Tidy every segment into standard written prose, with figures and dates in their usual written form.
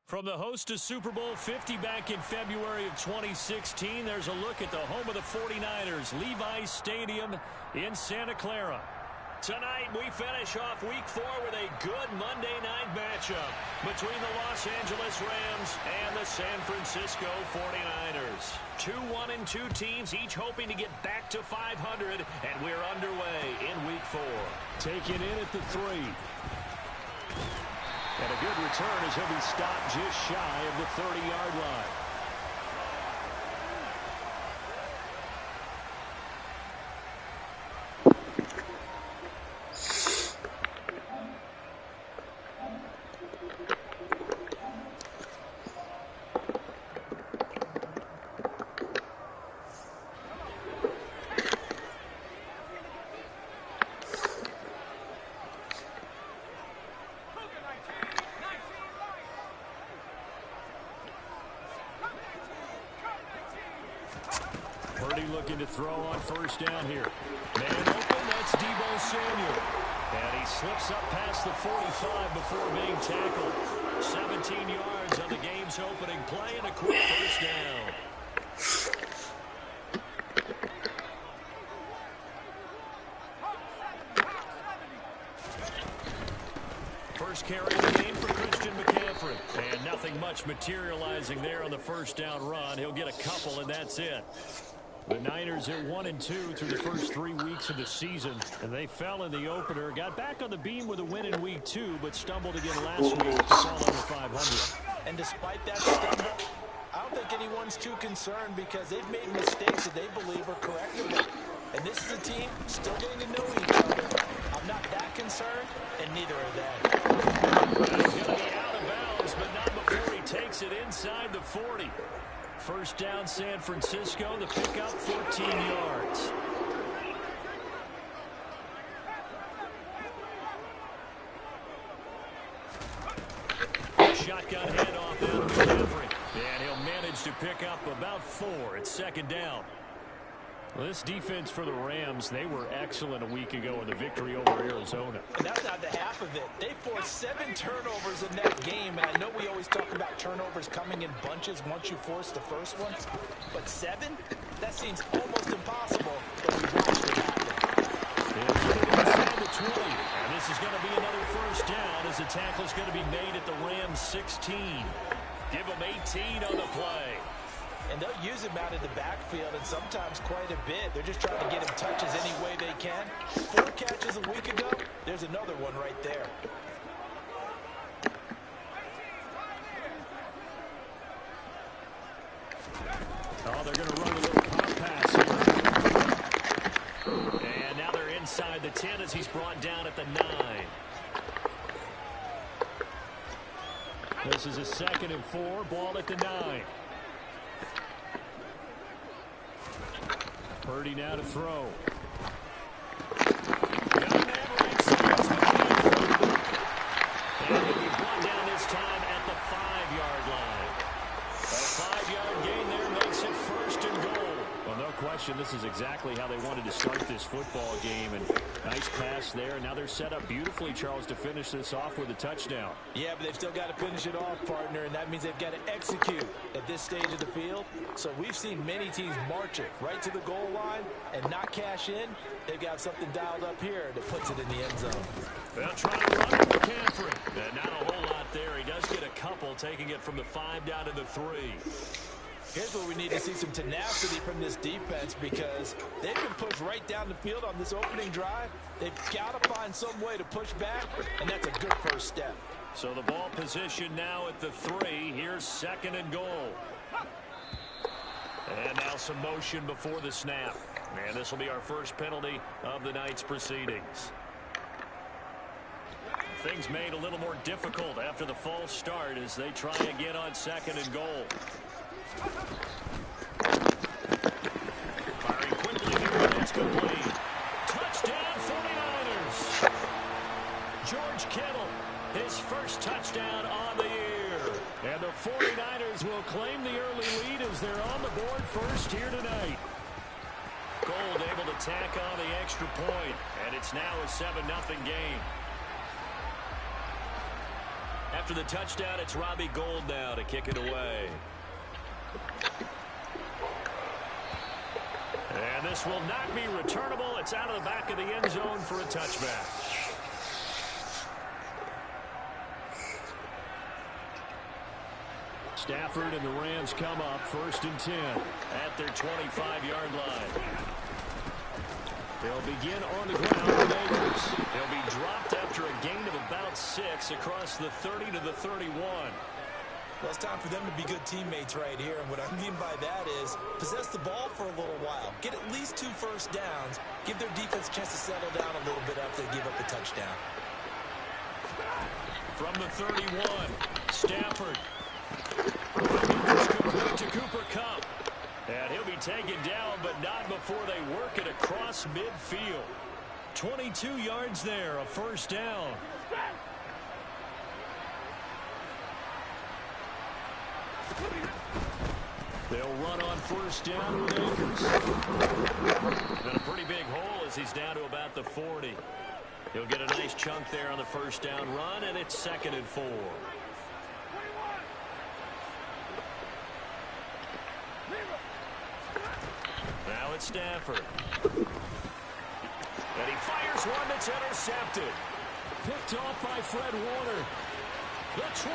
From the host to Super Bowl 50 back in February of 2016, there's a look at the home of the 49ers, Levi's Stadium in Santa Clara. Tonight, we finish off Week 4 with a good Monday night matchup between the Los Angeles Rams and the San Francisco 49ers. Two 1-2 teams, each hoping to get back to 500, and we're underway in Week 4. Taking in at the 3. And a good return as he'll be stopped just shy of the 30-yard line. Looking to throw on first down here. Man open, that's Deebo Samuel. And he slips up past the 45 before being tackled. 17 yards on the game's opening play and a quick first down. First carry of the game for Christian McCaffrey. And nothing much materializing there on the first down run. He'll get a couple, and that's it. The Niners are 1-2 through the first 3 weeks of the season, and they fell in the opener. Got back on the beam with a win in Week 2, but stumbled again last week to fall under 500. And despite that stumble, I don't think anyone's too concerned because they've made mistakes that they believe are correctable. And this is a team still getting to know each other. I'm not that concerned, and neither are they. He's going to be out of bounds, but not before he takes it inside the 40. First down, San Francisco. The pickup, 14 yards. Shotgun handoff down to McCaffrey. And he'll manage to pick up about 4 at second down. Well, this defense for the Rams, they were excellent a week ago in the victory over Arizona. And that's not the half of it. They forced 7 turnovers in that game, and I know we always talk about turnovers coming in bunches once you force the first one, but 7? That seems almost impossible, but we watched it happen. Inside the 20, and this is going to be another first down as the tackle is going to be made at the Rams 16. Give them 18 on the play. And they'll use him out of the backfield, and sometimes quite a bit. They're just trying to get him touches any way they can. 4 catches a week ago, there's another one right there. Oh, they're going to run a little pop pass here. And now they're inside the 10 as he's brought down at the 9. This is a 2nd and 4, ball at the 9. Purdy now to throw. Got a man right side. And he'll be brought down this time at the 5-yard line. A 5-yard gain there makes it 1st and goal. Well, no question, this is exactly how they wanted to start this football game. And nice pass there. Now they're set up beautifully, Charles, to finish this off with a touchdown. Yeah, but they've still got to finish it off, partner, and that means they've got to execute at this stage of the field. So we've seen many teams march it right to the goal line and not cash in. They've got something dialed up here that puts it in the end zone. They'll try to run it for McCaffrey. Not a whole lot there. He does get a couple, taking it from the 5 down to the 3. Here's where we need to see some tenacity from this defense because they've been pushed right down the field on this opening drive. They've got to find some way to push back, and that's a good first step. So the ball position now at the 3. Here's 2nd and goal. And now some motion before the snap. And this will be our first penalty of the night's proceedings. Things made a little more difficult after the false start as they try again on 2nd and goal. Firing quickly here, and it's complete. Touchdown 49ers. George Kittle, his first touchdown on the year. And the 49ers will claim the early lead as they're on the board first here tonight. Gold able to tack on the extra point, and it's now a 7-0 game. After the touchdown, it's Robbie Gould now to kick it away. And this will not be returnable. It's out of the back of the end zone for a touchback. Stafford and the Rams come up 1st and 10 at their 25-yard line. They'll begin on the ground with Akers. They'll be dropped after a gain of about 6 across the 30 to the 31. Well, it's time for them to be good teammates right here. And what I mean by that is possess the ball for a little while. Get at least 2 first downs. Give their defense a chance to settle down a little bit after they give up the touchdown. From the 31, Stafford. It's complete to Cooper Kupp. And he'll be taken down, but not before they work it across midfield. 22 yards there, a first down. They'll run on first down with Akers. And a pretty big hole as he's down to about the 40. He'll get a nice chunk there on the first down run, and it's 2nd and 4. Now it's Stafford. And he fires one that's intercepted. Picked off by Fred Warner. The 20.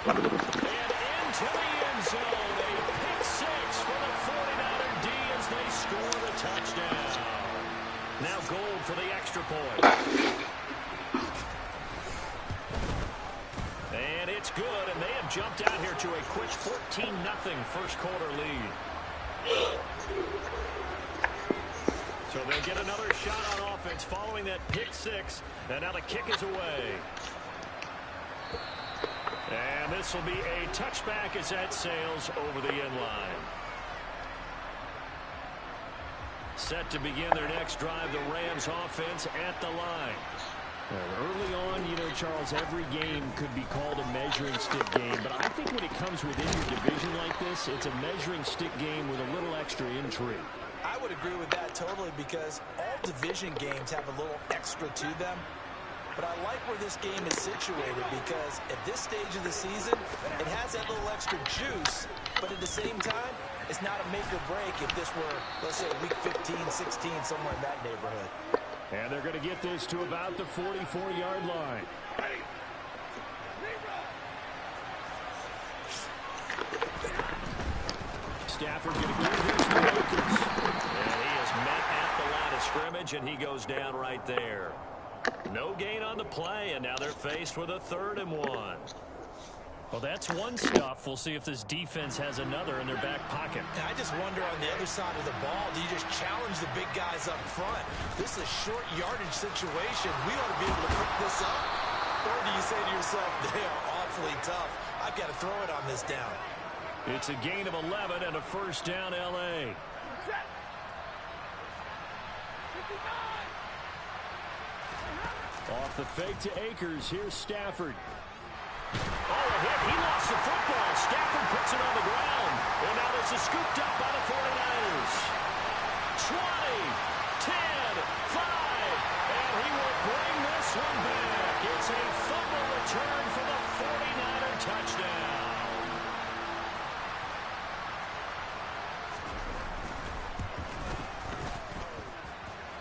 And into the end zone. A pick 6 for the 49er D as they score the touchdown. Now Gould for the extra point. And it's good, and they have jumped out here to a quick 14-0 first quarter lead. So they'll get another shot on offense following that pick 6. And now the kick is away. And this will be a touchback as that sails over the end line. Set to begin their next drive, the Rams offense at the line. Early on, you know, Charles, every game could be called a measuring stick game. But I think when it comes within your division like this, it's a measuring stick game with a little extra intrigue. I would agree with that totally because all division games have a little extra to them. But I like where this game is situated because at this stage of the season, it has that little extra juice. But at the same time, it's not a make or break if this were, let's say, week 15, 16, somewhere in that neighborhood. And they're going to get this to about the 44-yard line. Stafford going to give this to Akers. And he is met at the line of scrimmage, and he goes down right there. No gain on the play, and now they're faced with a 3rd and 1. Well, that's one stuff. We'll see if this defense has another in their back pocket. And I just wonder on the other side of the ball, do you just challenge the big guys up front? This is a short yardage situation. We ought to be able to pick this up. Or do you say to yourself, they are awfully tough. I've got to throw it on this down. It's a gain of 11 and a first down, L.A. Off the fake to Akers. Here's Stafford. Oh, a hit. He lost the football. Stafford puts it on the ground. And now this is scooped up by the 49ers. 20, 10, 5. And he will bring this one back. It's a fumble return for the 49er touchdown.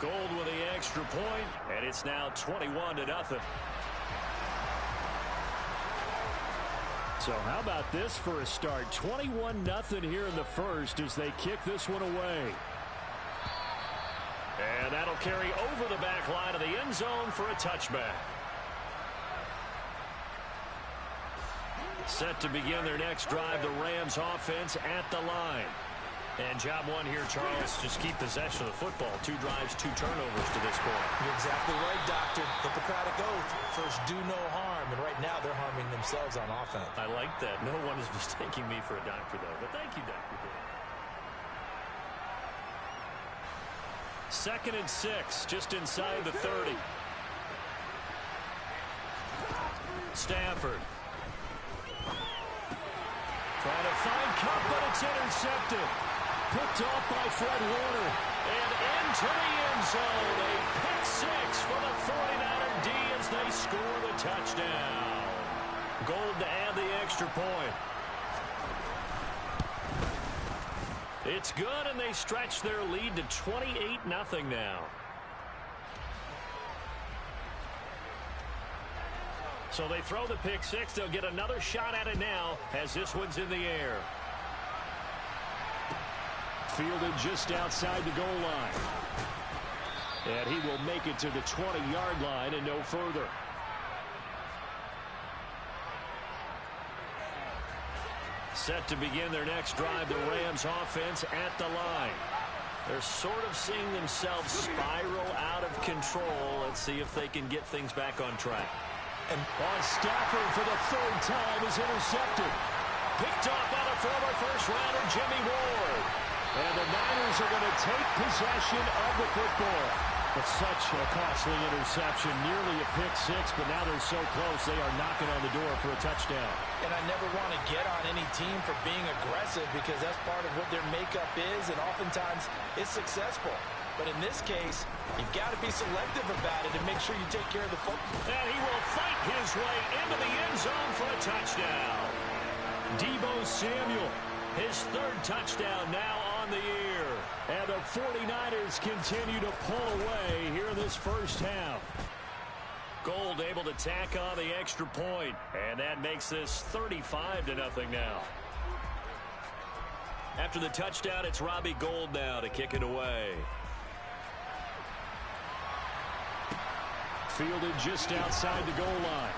Gould with the extra point, and it's now 21-0. So how about this for a start? 21-0 here in the first as they kick this one away. And that'll carry over the back line of the end zone for a touchback. Set to begin their next drive, the Rams offense at the line. And job one here, Charles, just keep possession of the football. 2 drives, 2 turnovers to this point. You're exactly right, Doctor. Hippocratic oath. First, do no harm. And right now, they're harming themselves on offense. I like that. No one is mistaking me for a doctor, though. But thank you, Dr. Dave. 2nd and 6, just inside the 30. Stafford. Trying to find Kupp, but it's intercepted. picked off by Fred Warner. And into the end zone. A pick six for the 49er D as they score the touchdown. Gold to add the extra point. It's good, and they stretch their lead to 28-0 now. So they throw the pick six. They'll get another shot at it now as this one's in the air. Fielded just outside the goal line. And he will make it to the 20-yard line and no further. Set to begin their next drive, the Rams offense at the line. They're sort of seeing themselves spiral out of control. Let's see if they can get things back on track. And Stafford for the third time is intercepted. Picked off by the former first-rounder Jimmy Ward. And the Niners are going to take possession of the football. It's such a costly interception, nearly a pick six, but now they're so close they are knocking on the door for a touchdown. And I never want to get on any team for being aggressive because that's part of what their makeup is, and oftentimes it's successful. But in this case, you've got to be selective about it and make sure you take care of the football. And he will fight his way into the end zone for a touchdown. Deebo Samuel, his third touchdown now on the year. And the 49ers continue to pull away here in this first half. Gold able to tack on the extra point, and that makes this 35-0 now. After the touchdown, it's Robbie Gould now to kick it away. Fielded just outside the goal line.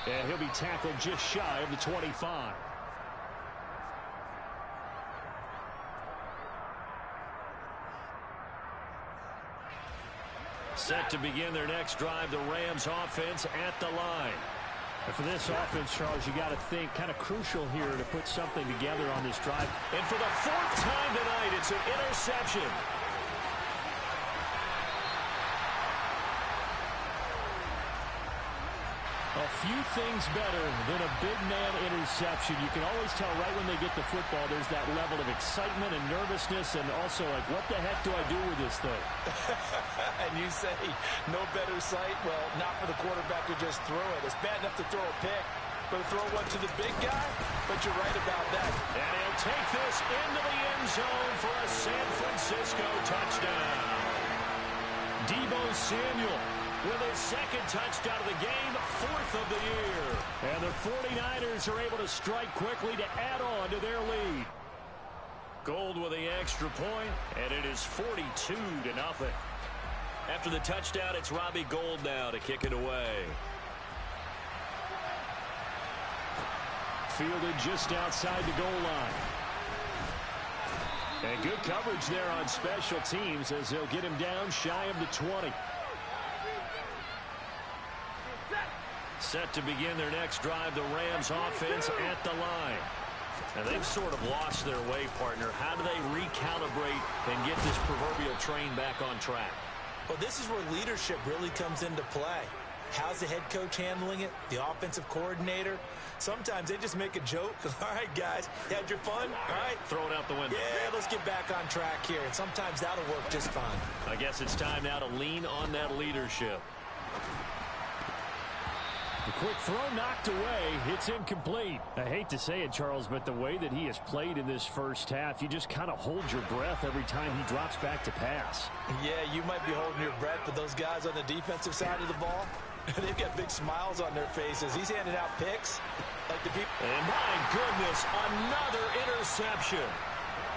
And he'll be tackled just shy of the 25. Set to begin their next drive, the Rams offense at the line. And for this offense, Charles, you got to think kind of crucial here to put something together on this drive. And for the fourth time tonight, it's an interception. A few things better than a big man interception. You can always tell right when they get the football, there's that level of excitement and nervousness, and also like, what the heck do I do with this thing? And you say, no better sight? Well, not for the quarterback to just throw it. It's bad enough to throw a pick, but to throw one to the big guy? But you're right about that. And he'll take this into the end zone for a San Francisco touchdown. Deebo Samuel with his second touchdown of the game, fourth of the year. And the 49ers are able to strike quickly to add on to their lead. Gould with the extra point, and it is 42-0. After the touchdown, it's Robbie Gould now to kick it away. Fielded just outside the goal line. And good coverage there on special teams as they'll get him down shy of the 20. Set to begin their next drive, the Rams offense at the line. And they've sort of lost their way, partner. How do they recalibrate and get this proverbial train back on track? Well, this is where leadership really comes into play. How's the head coach handling it? The offensive coordinator? Sometimes they just make a joke. All right, guys, you had your fun? All right. Throw it out the window. Yeah, let's get back on track here. And sometimes that'll work just fine. I guess it's time now to lean on that leadership. The quick throw knocked away. It's incomplete. I hate to say it, Charles, but the way that he has played in this first half, you just kind of hold your breath every time he drops back to pass. Yeah, you might be holding your breath, but those guys on the defensive side of the ball, they've got big smiles on their faces. He's handing out picks like the people. And my goodness, another interception.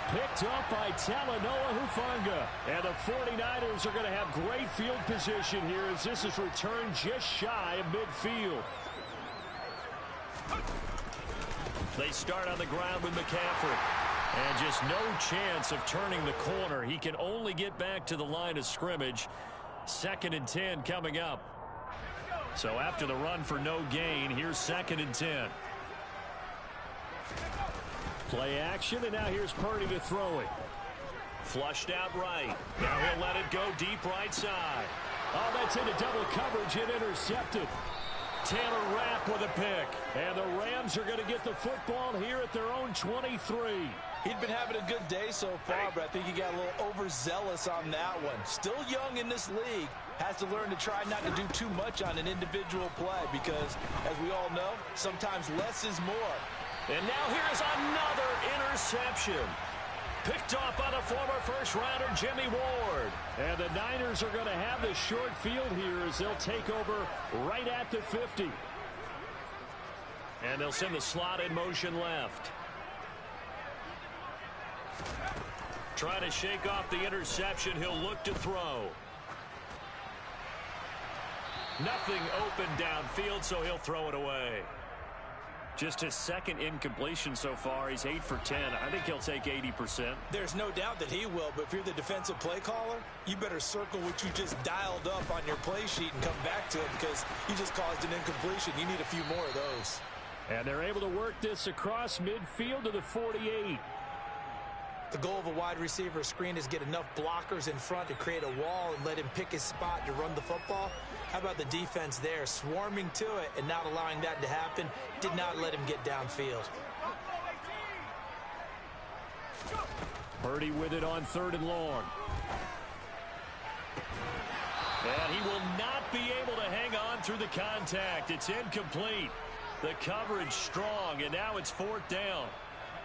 Picked up by Talanoa Hufanga. And the 49ers are going to have great field position here as this is returned just shy of midfield. They start on the ground with McCaffrey. And just no chance of turning the corner. He can only get back to the line of scrimmage. 2nd and 10 coming up. So after the run for no gain, here's 2nd and 10. Play action, and now here's Purdy to throw it. Flushed out right. Now he'll let it go deep right side. Oh, that's into double coverage and intercepted. Taylor Rapp with a pick. And the Rams are going to get the football here at their own 23. He'd been having a good day so far, but I think he got a little overzealous on that one. Still young in this league. Has to learn to try not to do too much on an individual play because, as we all know, sometimes less is more. And now here's another interception. Picked off by the former first-rounder Jimmy Ward. And the Niners are going to have the short field here as they'll take over right at the 50. And they'll send the slot in motion left. Trying to shake off the interception. He'll look to throw. Nothing open downfield, so he'll throw it away. Just his second incompletion so far. He's 8 for 10. I think he'll take 80%. There's no doubt that he will, but if you're the defensive play caller, you better circle what you just dialed up on your play sheet and come back to it because you just caused an incompletion. You need a few more of those. And they're able to work this across midfield to the 48. The goal of a wide receiver screen is get enough blockers in front to create a wall and let him pick his spot to run the football. How about the defense there, swarming to it and not allowing that to happen? Did not let him get downfield. Purdy with it on 3rd and long. And he will not be able to hang on through the contact. It's incomplete. The coverage strong, and now it's 4th down.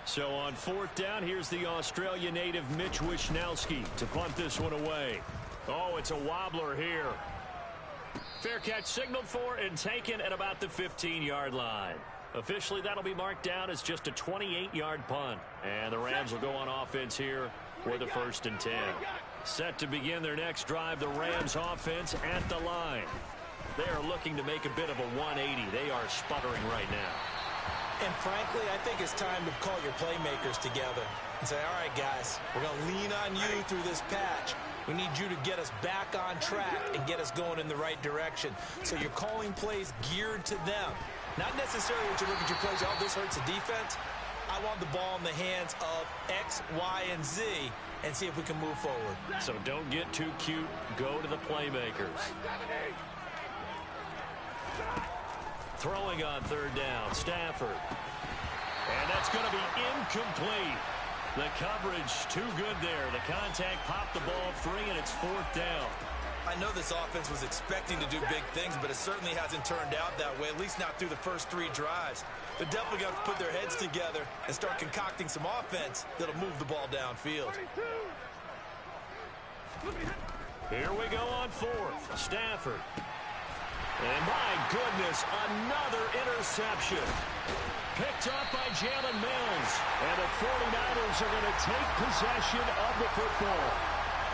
So on 4th down, here's the Australia native Mitch Wishnowsky to punt this one away. Oh, it's a wobbler here. Fair catch signaled for and taken at about the 15-yard line. Officially, that'll be marked down as just a 28-yard punt. And the Rams will go on offense here with a 1st and 10. Set to begin their next drive, the Rams offense at the line. They are looking to make a bit of a 180. They are sputtering right now. And frankly, I think it's time to call your playmakers together and say, all right, guys, we're going to lean on you through this patch. We need you to get us back on track and get us going in the right direction. So you're calling plays geared to them. Not necessarily what you look at your plays, oh, this hurts the defense. I want the ball in the hands of X, Y, and Z and see if we can move forward. So don't get too cute. Go to the playmakers. Throwing on 3rd down, Stafford. And that's going to be incomplete. The coverage too good there. The contact popped the ball free, and it's 4th down. I know this offense was expecting to do big things, but it certainly hasn't turned out that way, at least not through the first 3 drives. They're definitely going to put their heads together and start concocting some offense that'll move the ball downfield. Here we go on 4th. Stafford. And my goodness, another interception. Picked up by Jalen Mills. And the 49ers are going to take possession of the football.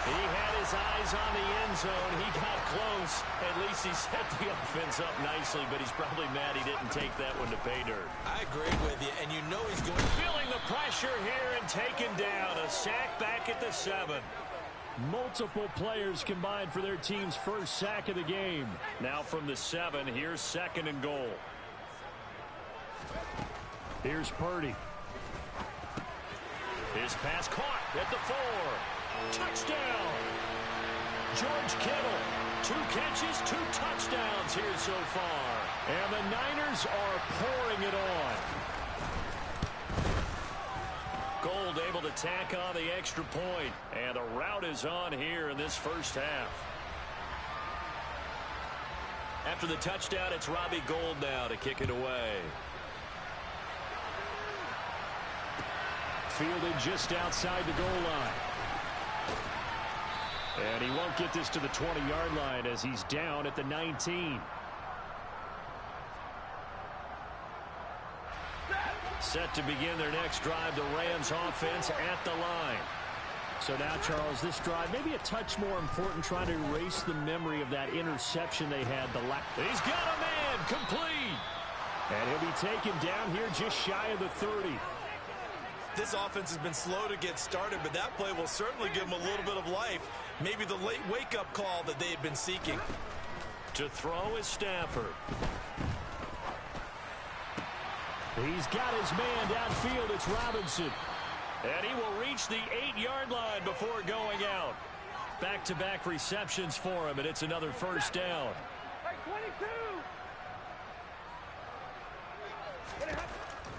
He had his eyes on the end zone. He got close. At least he set the offense up nicely, but he's probably mad he didn't take that one to pay dirt. I agree with you, and you know he's going. Feeling the pressure here and taken down. A sack back at the 7. Multiple players combined for their team's first sack of the game. Now from the 7, here's 2nd and goal. Here's Purdy. His pass caught at the 4. Touchdown! George Kittle. 2 catches, 2 touchdowns here so far. And the Niners are pouring it on. Gold able to tack on the extra point. And the route is on here in this first half. After the touchdown, it's Robbie Gould now to kick it away. Fielded just outside the goal line. And he won't get this to the 20-yard line as he's down at the 19. Set to begin their next drive, the Rams offense at the line. So now, Charles, this drive maybe a touch more important, trying to erase the memory of that interception they had. He's got a man, complete. And he'll be taken down here just shy of the 30. This offense has been slow to get started, but that play will certainly give them a little bit of life. Maybe the late wake-up call that they had been seeking. To throw is Stafford. He's got his man downfield. It's Robinson. And he will reach the 8-yard line before going out. Back-to-back receptions for him, and it's another first down.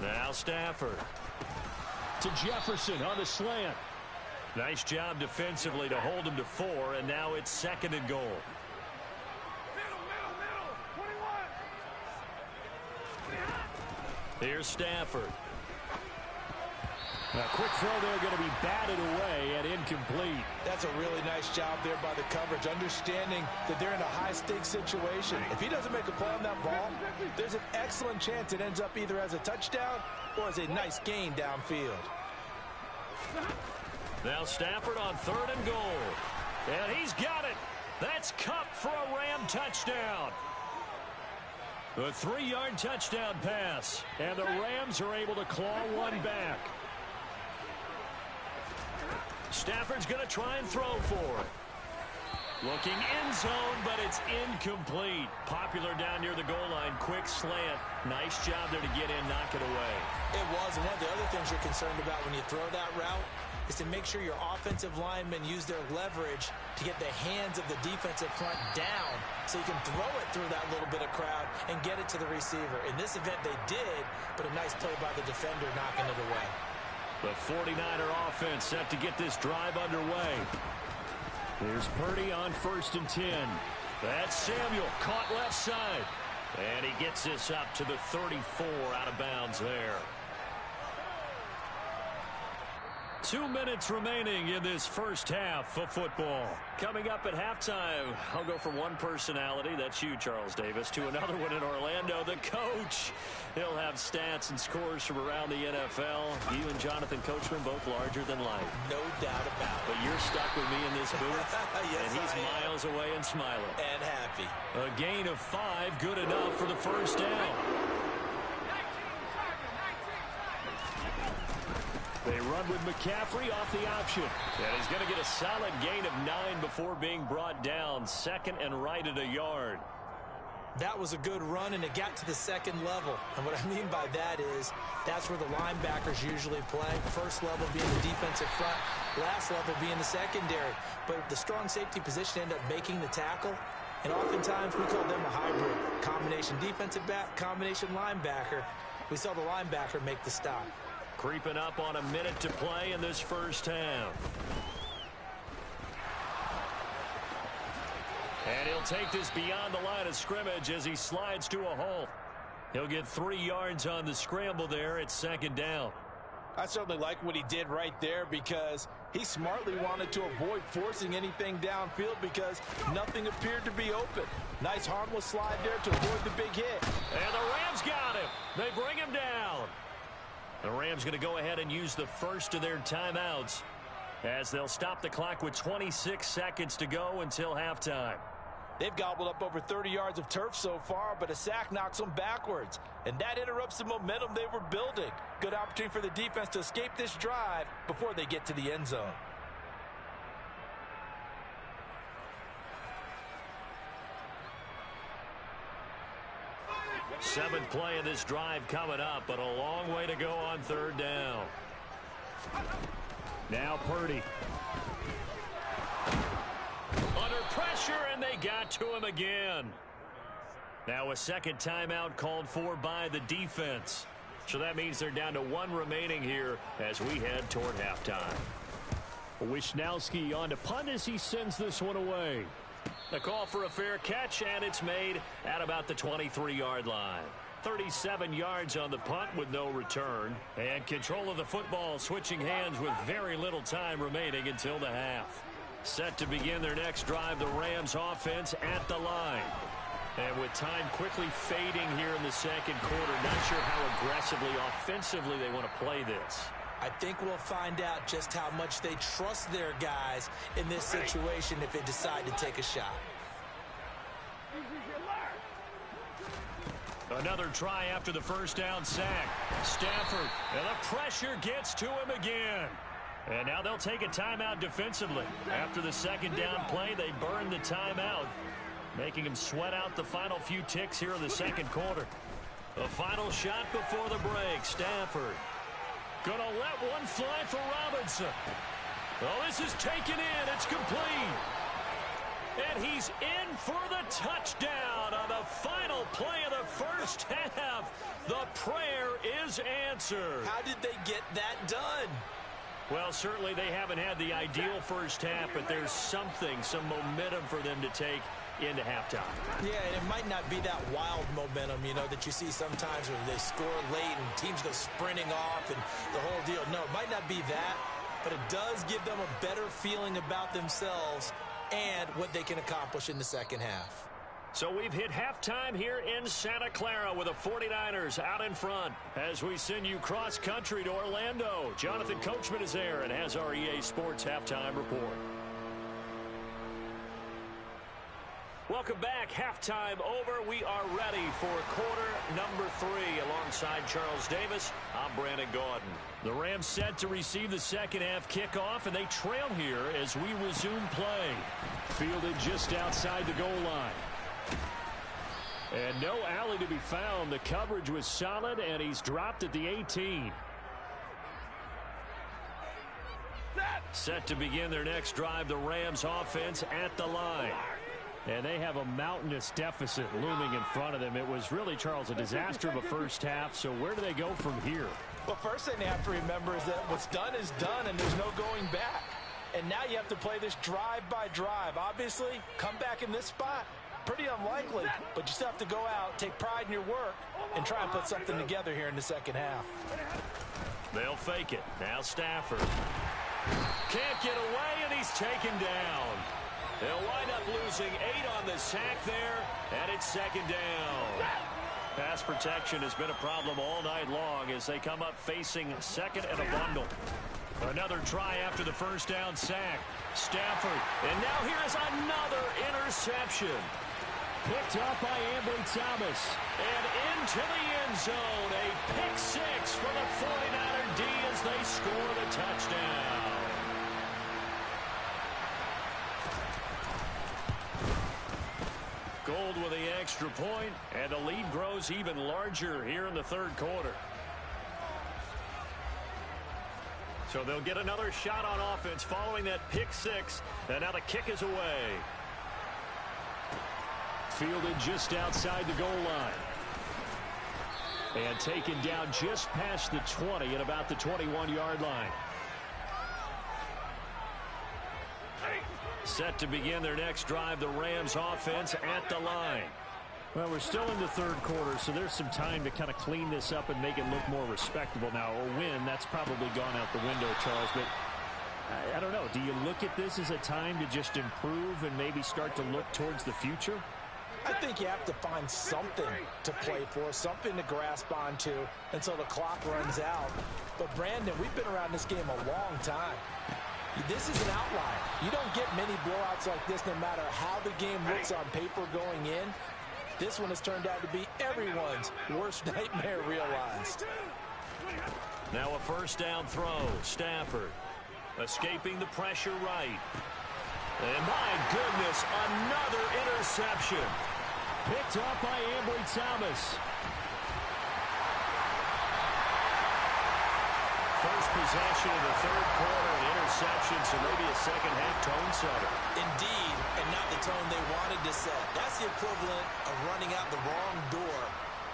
Now Stafford. To Jefferson on the slant. Nice job defensively to hold him to 4, and now it's 2nd and goal. Here's Stafford. A quick throw there going to be batted away and incomplete. That's a really nice job there by the coverage, understanding that they're in a high-stakes situation. If he doesn't make a play on that ball, there's an excellent chance it ends up either as a touchdown or as a nice gain downfield. Now Stafford on 3rd and goal. And he's got it. That's Kupp for a Ram touchdown. A 3-yard touchdown pass. And the Rams are able to claw one back. Stafford's going to try and throw for it. Looking end zone, but it's incomplete. Popular down near the goal line. Quick slant. Nice job there to get in, knock it away. It was, and one of the other things you're concerned about when you throw that route is to make sure your offensive linemen use their leverage to get the hands of the defensive front down so you can throw it through that little bit of crowd and get it to the receiver. In this event, they did, but a nice play by the defender knocking it away. The 49er offense set to get this drive underway. Here's Purdy on 1st and 10. That's Samuel, caught left side. And he gets this up to the 34, out of bounds there. 2 minutes remaining in this first half of football. Coming up at halftime, I'll go from one personality, that's you, Charles Davis, to another one in Orlando, the coach. He'll have stats and scores from around the NFL. You and Jonathan Coachman both larger than life. No doubt about it. But you're stuck with me in this booth, yes, and he's miles away and smiling. And happy. A gain of 5, good enough for the first down. They run with McCaffrey off the option. And he's going to get a solid gain of 9 before being brought down. 2nd and right at a yard. That was a good run, and it got to the 2nd level. And what I mean by that is that's where the linebackers usually play. First level being the defensive front, last level being the secondary. But the strong safety position ended up making the tackle. And oftentimes we call them a hybrid. Combination defensive back, combination linebacker. We saw the linebacker make the stop. Creeping up on a minute to play in this first half. And he'll take this beyond the line of scrimmage as he slides to a halt. He'll get 3 yards on the scramble there at 2nd down. I certainly like what he did right there because he smartly wanted to avoid forcing anything downfield because nothing appeared to be open. Nice harmless slide there to avoid the big hit. And the Rams got him. They bring him down. The Rams going to go ahead and use the first of their timeouts as they'll stop the clock with 26 seconds to go until halftime. They've gobbled up over 30 yards of turf so far, but a sack knocks them backwards. And that interrupts the momentum they were building. Good opportunity for the defense to escape this drive before they get to the end zone. Seventh play of this drive coming up, but a long way to go on 3rd down. Now Purdy. Under pressure, and they got to him again. Now a 2nd timeout called for by the defense. So that means they're down to 1 remaining here as we head toward halftime. Wisnowski on to punt as he sends this one away. The call for a fair catch, and it's made at about the 23-yard line. 37 yards on the punt with no return. And control of the football switching hands with very little time remaining until the half. Set to begin their next drive, the Rams offense at the line. And with time quickly fading here in the 2nd quarter, not sure how aggressively, offensively they want to play this. I think we'll find out just how much they trust their guys in this situation if they decide to take a shot. Another try after the first down sack. Stafford, and the pressure gets to him again. And now they'll take a timeout defensively. After the 2nd down play, they burn the timeout, making him sweat out the final few ticks here in the 2nd quarter. The final shot before the break. Stafford gonna let one fly for Robinson. Oh, this is taken in. It's complete. And he's in for the touchdown on the final play of the first half. The prayer is answered. How did they get that done? Well, certainly they haven't had the ideal first half, but there's some momentum for them to take into halftime. Yeah, and it might not be that wild momentum, that you see sometimes when they score late and teams go sprinting off and the whole deal. No, it might not be that, but it does give them a better feeling about themselves and what they can accomplish in the second half. So we've hit halftime here in Santa Clara with the 49ers out in front. As we send you cross-country to Orlando, Jonathan Coachman is there and has our EA Sports Halftime Report. Welcome back. Halftime over. We are ready for quarter number 3. Alongside Charles Davis, I'm Brandon Gaudin. The Rams set to receive the second half kickoff, and they trail here as we resume play. Fielded just outside the goal line. And no alley to be found. The coverage was solid, and he's dropped at the 18. Set to begin their next drive, the Rams offense at the line. And they have a mountainous deficit looming in front of them. It was really, Charles, a disaster of a first half. So where do they go from here? Well, first thing they have to remember is that what's done is done, and there's no going back. And now you have to play this drive by drive. Obviously, come back in this spot. Pretty unlikely, but you still have to go out, take pride in your work, and try and put something together here in the second half. They'll fake it. Now Stafford. Can't get away, and he's taken down. They'll wind up losing 8 on the sack there, and it's second down. Pass protection has been a problem all night long as they come up facing second and a bundle. Another try after the first down sack. Stafford, and now here's another interception. Picked up by Ambry Thomas. And into the end zone. A pick 6 for the 49er D as they score the touchdown. Gold with the extra point, and the lead grows even larger here in the third quarter. So they'll get another shot on offense following that pick 6, and now the kick is away. Fielded just outside the goal line. And taken down just past the 20 at about the 21-yard line. Set to begin their next drive, the Rams offense at the line. Well, we're still in the third quarter, so there's some time to kind of clean this up and make it look more respectable now. A win, that's probably gone out the window, Charles, but I don't know. Do you look at this as a time to just improve and maybe start to look towards the future? I think you have to find something to play for, something to grasp onto until the clock runs out. But, Brandon, we've been around this game a long time. This is an outlier. You don't get many blowouts like this no matter how the game looks on paper going in. This one has turned out to be everyone's worst nightmare realized. Now a first down throw. Stafford escaping the pressure right. And my goodness, another interception. Picked up by Ambry Thomas. First possession of the third quarter, an interception, so maybe a second half tone setter. Indeed, and not the tone they wanted to set. That's the equivalent of running out the wrong door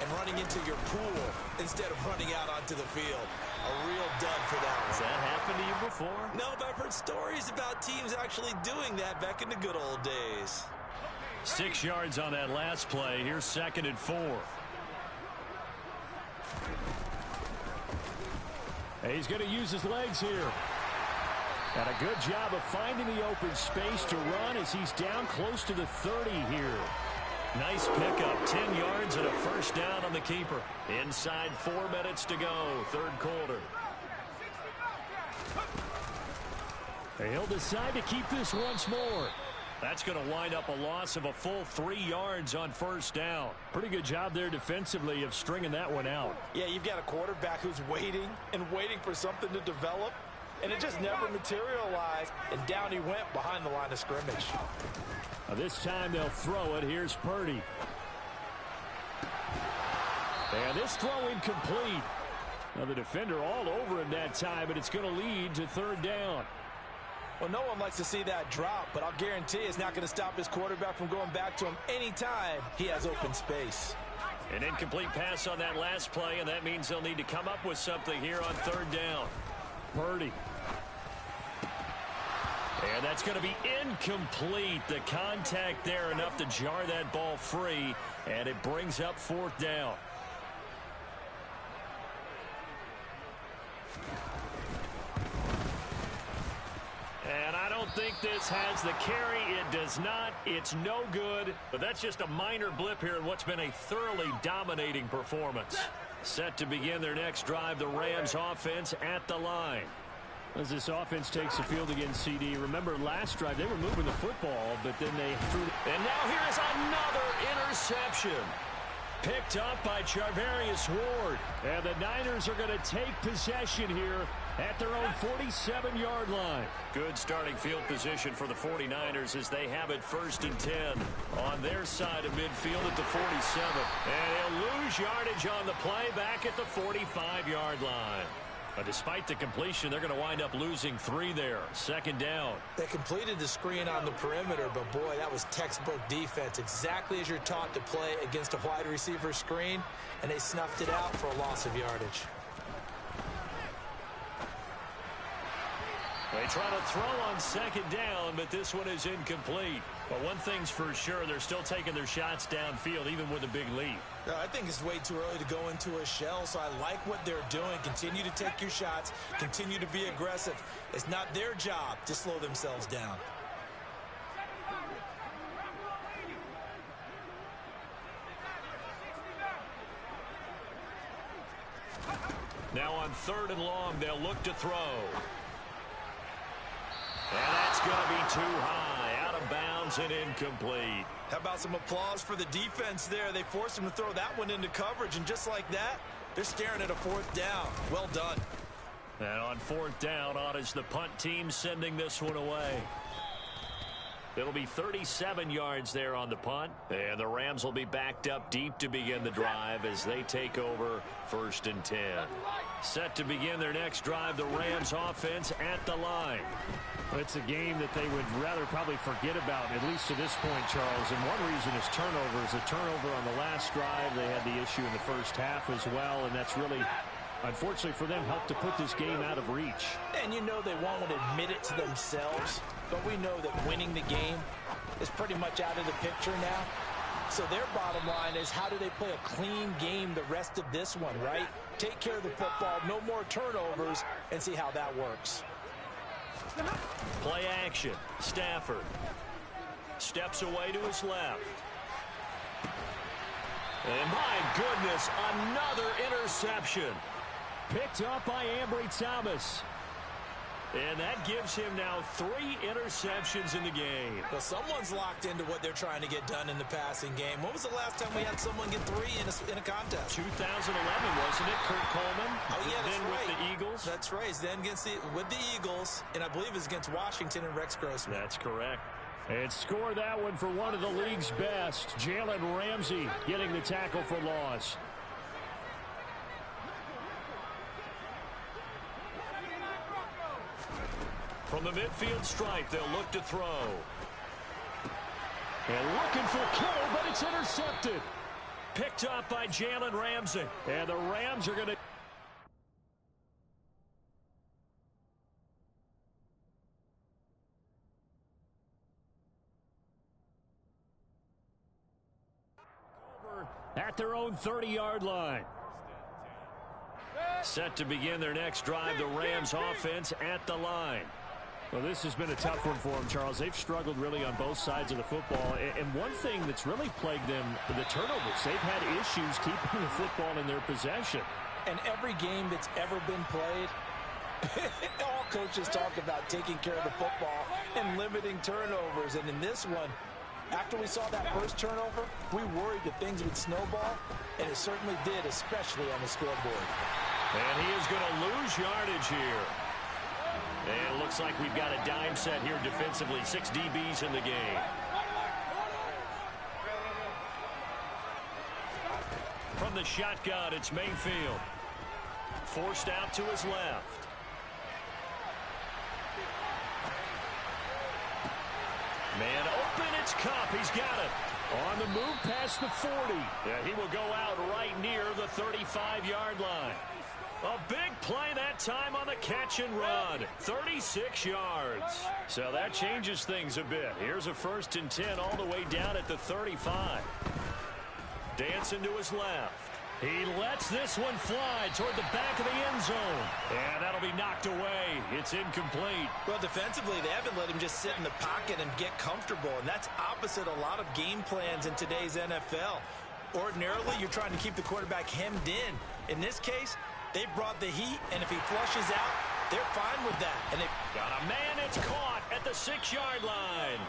and running into your pool instead of running out onto the field. A real dud for that one. Has that happened to you before? No, but I've heard stories about teams actually doing that back in the good old days. 6 yards on that last play. Here's 2nd and 4. And he's going to use his legs here. And a good job of finding the open space to run as he's down close to the 30 here. Nice pickup, 10 yards and a first down on the keeper. Inside 4 minutes to go, third quarter. And he'll decide to keep this once more. That's going to wind up a loss of a full 3 yards on first down. Pretty good job there defensively of stringing that one out. Yeah, you've got a quarterback who's waiting and waiting for something to develop, and it just never materialized, and down he went behind the line of scrimmage. Now this time they'll throw it. Here's Purdy. And this throw incomplete. Now the defender all over him that time, but it's going to lead to third down. Well, no one likes to see that drop, but I'll guarantee it's not going to stop his quarterback from going back to him anytime he has open space. An incomplete pass on that last play, and that means they'll need to come up with something here on third down. Purdy. And that's going to be incomplete. The contact there enough to jar that ball free, and it brings up fourth down. And I don't think this has the carry. It does not. It's no good. But that's just a minor blip here in what's been a thoroughly dominating performance. Set to begin their next drive, the Rams offense at the line. As this offense takes the field against CD, remember last drive they were moving the football, but then they threw. And now here's another interception. Picked up by Charvarius Ward. And the Niners are going to take possession here at their own 47-yard line. Good starting field position for the 49ers as they have it 1st and 10 on their side of midfield at the 47. And he'll lose yardage on the play back at the 45-yard line. But despite the completion, they're going to wind up losing 3 there. 2nd down. They completed the screen on the perimeter, but boy, that was textbook defense. Exactly as you're taught to play against a wide receiver screen, and they snuffed it out for a loss of yardage. They try to throw on 2nd down, but this one is incomplete. But one thing's for sure, they're still taking their shots downfield, even with a big lead. I think it's way too early to go into a shell, so I like what they're doing. Continue to take your shots. Continue to be aggressive. It's not their job to slow themselves down. Now on 3rd and long, they'll look to throw. And that's going to be too high, out of bounds and incomplete. How about some applause for the defense there? They forced him to throw that one into coverage, and just like that, they're staring at a 4th down. Well done. And on 4th down, on is the punt team sending this one away. It'll be 37 yards there on the punt, and the Rams will be backed up deep to begin the drive as they take over 1st and 10. Set to begin their next drive, the Rams offense at the line. It's a game that they would rather probably forget about, at least to this point, Charles. And one reason is turnovers. A turnover on the last drive. They had the issue in the first half as well, and that's really, unfortunately for them, helped to put this game out of reach. And you know they won't admit it to themselves, but we know that winning the game is pretty much out of the picture now. So their bottom line is, how do they play a clean game the rest of this one, right? Take care of the football, no more turnovers, and see how that works. Play action. Stafford steps away to his left. And my goodness, another interception. Picked up by Ambry Thomas. And that gives him now 3 interceptions in the game. Well, someone's locked into what they're trying to get done in the passing game. When was the last time we had someone get 3 in a contest? 2011, wasn't it? Kurt Coleman. Oh, yeah, that's then right. With the Eagles. That's right. Then with the Eagles, and I believe it's against Washington and Rex Grossman. That's correct. And score that one for one of the league's best. Jalen Ramsey getting the tackle for loss. From the midfield stripe, they'll look to throw. And looking for Kittle, but it's intercepted. Picked up by Jalen Ramsey. And the Rams are going to... at their own 30-yard line. Set to begin their next drive, the Rams offense at the line. Well, this has been a tough one for them, Charles. They've struggled really on both sides of the football. And one thing that's really plagued them, the turnovers. They've had issues keeping the football in their possession. And every game that's ever been played, all coaches talk about taking care of the football and limiting turnovers. And in this one, after we saw that first turnover, we worried that things would snowball, and it certainly did, especially on the scoreboard. And he is going to lose yardage here. And it looks like we've got a dime set here defensively. 6 DBs in the game. From the shotgun, it's Mayfield. Forced out to his left. Man open, it's Kupp. He's got it. On the move past the 40. Yeah, he will go out right near the 35-yard line. A big play that time on the catch and run. 36 yards. So that changes things a bit. Here's a 1st and 10 all the way down at the 35. Dancing to his left. He lets this one fly toward the back of the end zone. And that'll be knocked away. It's incomplete. Well, defensively, they haven't let him just sit in the pocket and get comfortable. And that's opposite a lot of game plans in today's NFL. Ordinarily, you're trying to keep the quarterback hemmed in. In this case, they brought the heat, and if he flushes out, they're fine with that. And they got a man. It's caught at the 6-yard line.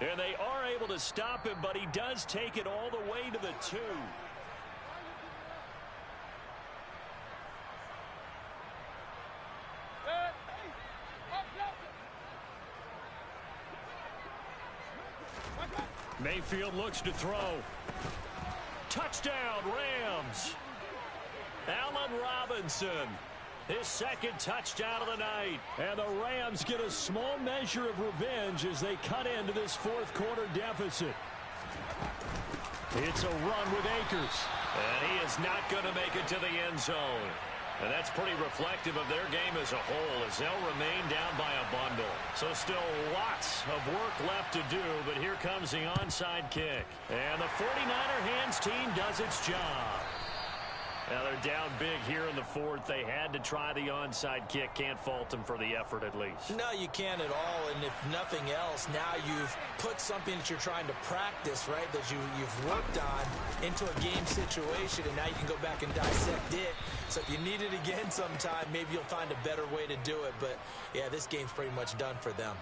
And they are able to stop him, but he does take it all the way to the 2. Mayfield looks to throw. Touchdown, Rams. Allen Robinson, his 2nd touchdown of the night. And the Rams get a small measure of revenge as they cut into this 4th quarter deficit. It's a run with Akers. And he is not going to make it to the end zone. And that's pretty reflective of their game as a whole as they'll remain down by a bundle. So still lots of work left to do, but here comes the onside kick. And the 49er hands team does its job. Now they're down big here in the 4th. They had to try the onside kick. Can't fault them for the effort at least. No, you can't at all. And if nothing else, now you've put something that you're trying to practice, right, that you've worked on into a game situation, and now you can go back and dissect it. So if you need it again sometime, maybe you'll find a better way to do it. But, yeah, this game's pretty much done for them.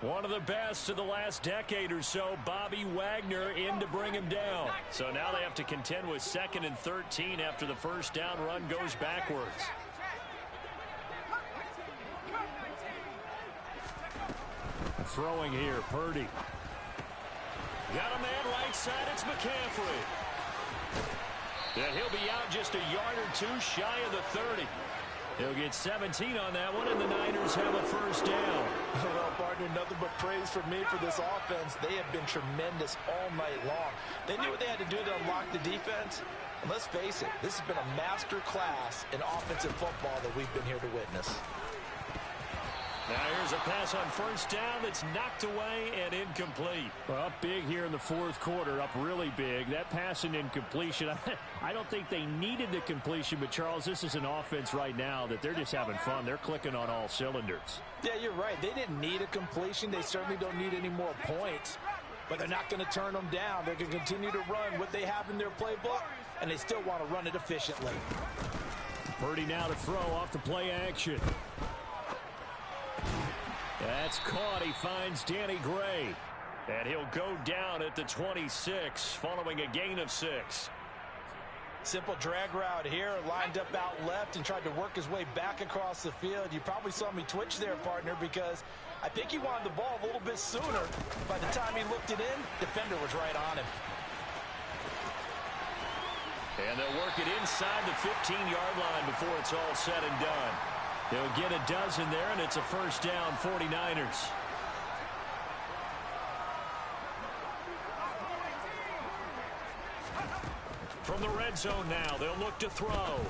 One of the best of the last decade or so, Bobby Wagner in to bring him down. So now they have to contend with 2nd and 13 after the 1st down run goes backwards. Throwing here, Purdy. Got a man right side, it's McCaffrey. And he'll be out just a yard or 2 shy of the 30. He'll get 17 on that one, and the Niners have a 1st down. Well, partner, nothing but praise from me for this offense. They have been tremendous all night long. They knew what they had to do to unlock the defense. And let's face it, this has been a master class in offensive football that we've been here to witness. Now here's a pass on 1st down that's knocked away and incomplete. Well, up big here in the 4th quarter, up really big. That pass and incompletion, I don't think they needed the completion, but Charles, this is an offense right now that they're just having fun. They're clicking on all cylinders. Yeah, you're right. They didn't need a completion. They certainly don't need any more points, but they're not going to turn them down. They're going to continue to run what they have in their playbook, and they still want to run it efficiently. Purdy now to throw off the play action. That's caught. He finds Danny Gray. And he'll go down at the 26 following a gain of 6. Simple drag route here, lined up out left and tried to work his way back across the field. You probably saw me twitch there, partner, because I think he wanted the ball a little bit sooner. By the time he looked it in, defender was right on him. And they'll work it inside the 15-yard line before it's all said and done. They'll get a dozen there, and it's a 1st down, 49ers. From the red zone now, they'll look to throw.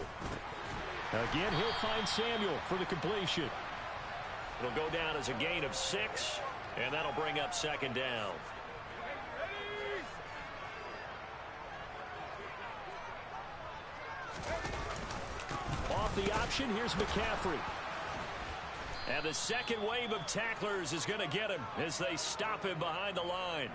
Again, he'll find Samuel for the completion. It'll go down as a gain of 6, and that'll bring up 2nd down. Off the option, here's McCaffrey. And the 2nd wave of tacklers is going to get him as they stop him behind the line.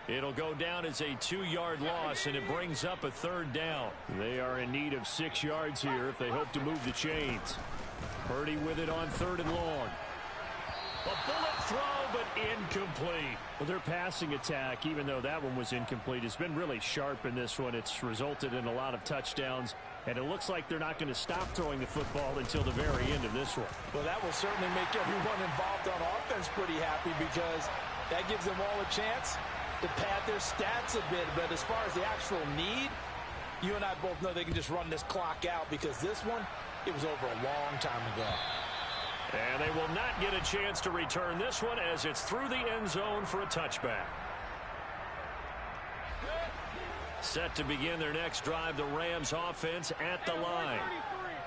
It'll go down as a 2-yard loss, and it brings up a 3rd down. They are in need of 6 yards here if they hope to move the chains. Purdy with it on 3rd and long. A bullet throw, but incomplete. Well, their passing attack, even though that one was incomplete, has been really sharp in this one. It's resulted in a lot of touchdowns, and it looks like they're not going to stop throwing the football until the very end of this one. Well, that will certainly make everyone involved on offense pretty happy, because that gives them all a chance to pad their stats a bit. But as far as the actual need, you and I both know they can just run this clock out, because this one, it was over a long time ago. And they will not get a chance to return this one as it's through the end zone for a touchback. Set to begin their next drive, the Rams offense at the line.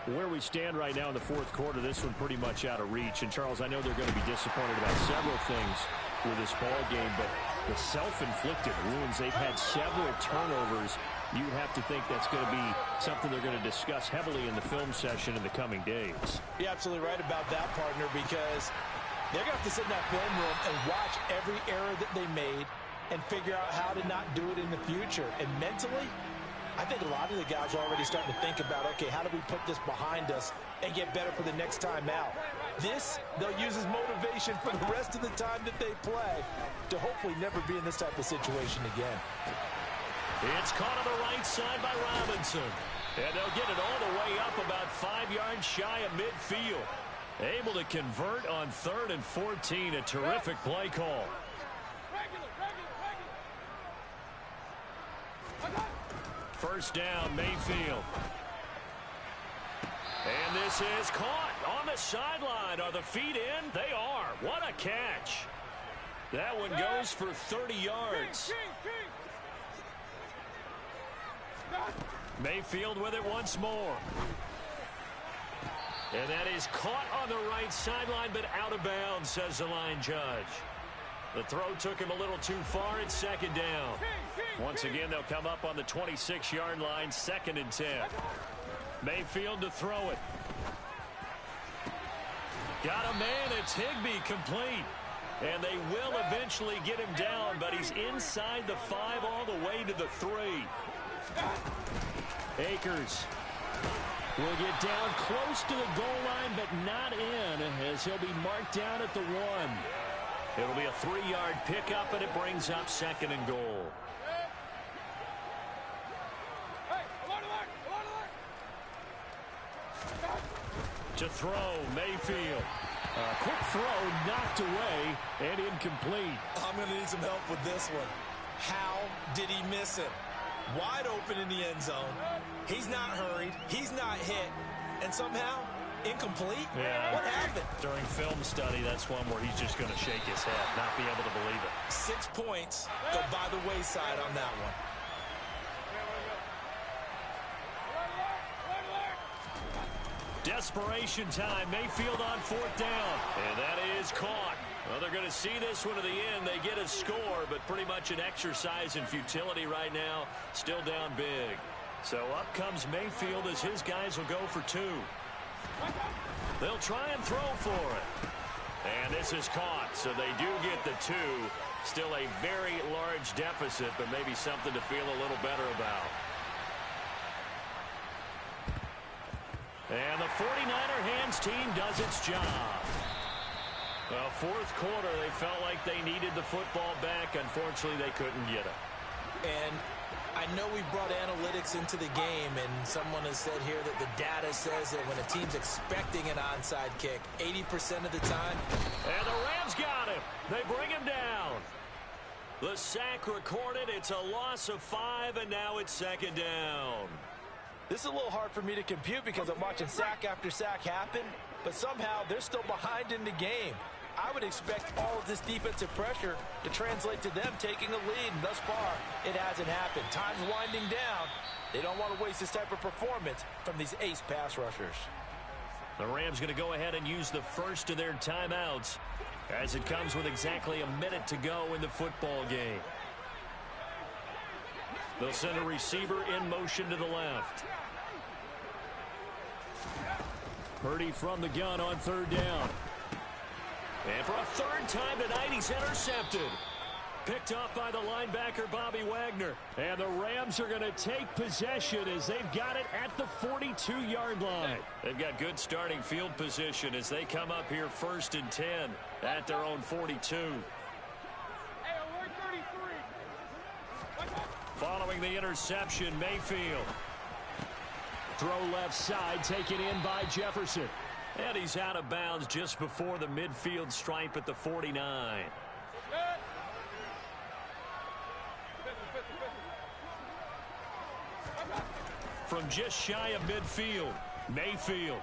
Where we stand right now in the fourth quarter, this one pretty much out of reach. And, Charles, I know they're going to be disappointed about several things with this ball game, but the self-inflicted wounds, they've had several turnovers. You have to think that's going to be something they're going to discuss heavily in the film session in the coming days. You're absolutely right about that, partner, because they're going to have to sit in that film room and watch every error that they made and figure out how to not do it in the future. And mentally, I think a lot of the guys are already starting to think about, okay, how do we put this behind us and get better for the next time out? This, they'll use as motivation for the rest of the time that they play to hopefully never be in this type of situation again. It's caught on the right side by Robinson. And they'll get it all the way up about 5 yards shy of midfield. Able to convert on 3rd and 14. A terrific play call. First down, Mayfield. And this is caught on the sideline. Are the feet in? They are. What a catch. That one goes for 30 yards. Mayfield with it once more. And that is caught on the right sideline, but out of bounds, says the line judge. The throw took him a little too far. It's second down. Once again, they'll come up on the 26-yard line, 2nd and 10. Mayfield to throw it. Got a man. It's Higbee, complete. And they will eventually get him down, but he's inside the 5 all the way to the 3. Akers will get down close to the goal line, but not in, as he'll be marked down at the 1. It'll be a 3-yard pickup, and it brings up 2nd and goal. To throw, Mayfield. Quick throw, knocked away, and incomplete. I'm going to need some help with this one. How did he miss it? Wide open in the end zone. He's not hurried. He's not hit. And somehow, incomplete? Yeah. What happened? During film study, that's one where he's just going to shake his head, not be able to believe it. 6 points go by the wayside on that one. Desperation time. Mayfield on 4th down. And that is caught. Well, they're going to see this one to the end. They get a score, but pretty much an exercise in futility right now. Still down big. So up comes Mayfield as his guys will go for 2. They'll try and throw for it. And this is caught, so they do get the 2. Still a very large deficit, but maybe something to feel a little better about. And the 49er hands team does its job. Well, fourth quarter, they felt like they needed the football back. Unfortunately, they couldn't get it. And I know we brought analytics into the game, and someone has said here that the data says that when a team's expecting an onside kick, 80% of the time. And the Rams got him. They bring him down. The sack recorded. It's a loss of 5, and now it's 2nd down. This is a little hard for me to compute because I'm watching sack after sack happen, but somehow they're still behind in the game. I would expect all of this defensive pressure to translate to them taking a lead, and thus far, it hasn't happened. Time's winding down. They don't want to waste this type of performance from these ace pass rushers. The Rams going to go ahead and use the first of their timeouts as it comes with exactly a minute to go in the football game. They'll send a receiver in motion to the left. Purdy from the gun on 3rd down. And for a 3rd time tonight, he's intercepted. Picked off by the linebacker, Bobby Wagner. And the Rams are going to take possession as they've got it at the 42-yard line. They've got good starting field position as they come up here 1st and 10 at their own 42. Following the interception, Mayfield. Throw left side, taken in by Jefferson. And he's out of bounds just before the midfield stripe at the 49. From just shy of midfield, Mayfield.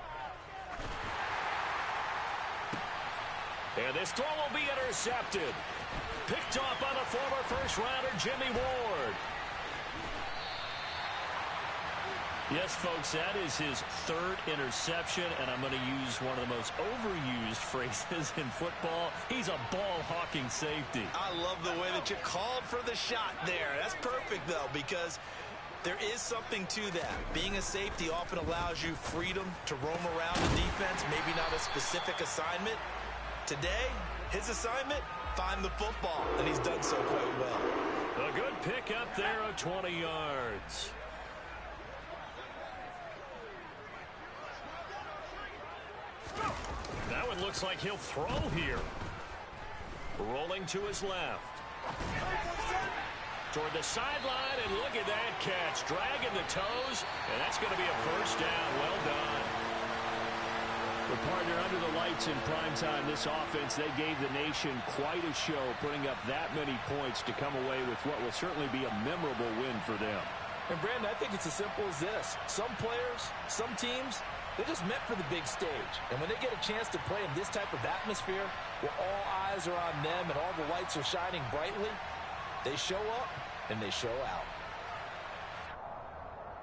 And this throw will be intercepted. Picked off by the former first-rounder, Jimmy Ward. Yes, folks, that is his third interception, and I'm going to use one of the most overused phrases in football. He's a ball-hawking safety. I love the way that you called for the shot there. That's perfect, though, because there is something to that. Being a safety often allows you freedom to roam around the defense, maybe not a specific assignment. Today, his assignment, find the football, and he's done so quite well. A good pick up there of 20 yards. That one looks like he'll throw here. Rolling to his left. Toward the sideline, and look at that catch. Dragging the toes, and that's going to be a first down. Well done. The partner, under the lights in primetime, this offense, they gave the nation quite a show, putting up that many points to come away with what will certainly be a memorable win for them. And, Brandon, I think it's as simple as this. Some players, some teams, they're just meant for the big stage. And when they get a chance to play in this type of atmosphere, where all eyes are on them and all the lights are shining brightly, they show up and they show out.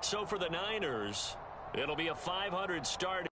So for the Niners, it'll be a 500 start.